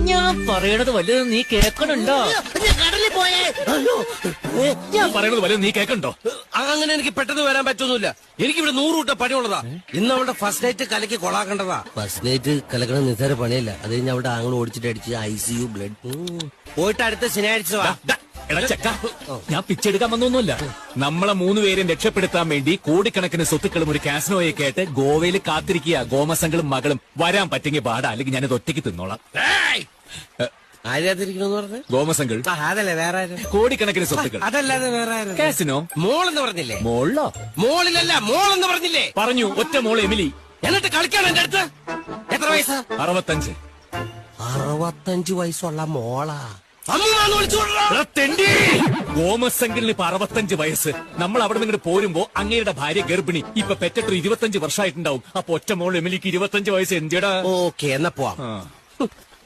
ഞാൻ പറയണത് വല്ലതും നീ കേക്കണുണ്ടോ? കടലിൽ പോയേ. ഞാൻ പറയണത് വല്ലതും നീ കേക്കണ്ടോ? അങ്ങനെ എനിക്ക് പെട്ടെന്ന് വരാൻ പറ്റൊന്നുമില്ല. എനിക്ക് ഇവിടെ 100 കൂട്ട പണിയുള്ളതാ. ഇന്ന് അവളുടെ ഫസ്റ്റ് നൈറ്റ് കലക്കി കൊളാക്കണ്ടതാ. ഫസ്റ്റ് നൈറ്റ് കലക്കണ നിസ്സാര പണിയല്ല. അത് കഴിഞ്ഞ് അവിടെ ആങ്ങൾ ഓടിച്ചിട്ട് അടിച്ച് ICU ബ്ലഡ് പോയിട്ട് അടുത്ത ശനിയാഴ്ച വാ. എടാ ചെക്ക, ഞാൻ പിച്ചെടുക്കാൻ വന്നൊന്നുമില്ല. നമ്മളെ 3 പേരെയും രക്ഷപ്പെടുത്താൻ വേണ്ടി കോടിക്കണക്കിന് സ്വത്തുക്കളും ഒരു കാസിനോയൊക്കെ ആയിട്ട് ഗോവയിൽ കാത്തിരിക്കുക. ഗോമസങ്ങളും മകളും വരാൻ പറ്റെങ്കിൽ പാടാ, അല്ലെങ്കിൽ ഞാനിത് ഒറ്റയ്ക്ക് തിന്നോളാം. ആരാതിരിക്കണെന്ന് പറഞ്ഞ ഗോമസങ്ങൾ അതല്ലേ വേറെ കോടിക്കണക്കിന് സ്വത്തുക്കൾ. അതല്ലാതെ വേറെ കാസിനോ മോളെന്ന് പറഞ്ഞില്ലേ? മോളോ? മോളിലല്ല, മോളെന്ന് പറഞ്ഞില്ലേ? പറഞ്ഞു. ഒറ്റ മോള് എമിലി. എന്നിട്ട് കളിക്കാണ് എന്റെ അടുത്ത്. എത്ര വയസ്സാ? 65. 65 വയസ്സുള്ള മോളാ. ഗോമസംഗിന് ഇപ്പൊ 65 വയസ്സ്. നമ്മൾ അവിടെ നിന്ന് പോരുമ്പോ അങ്ങയുടെ ഭാര്യ ഗർഭിണി. ഇപ്പൊ പെറ്റിട്ട് 25 വർഷമായിട്ടുണ്ടാവും. അപ്പൊ ഒറ്റ മോൾ എമിലിക്ക് 25 വയസ്സ്. എന്തിടാ? ഓക്കെ, എന്നാ പോവാം.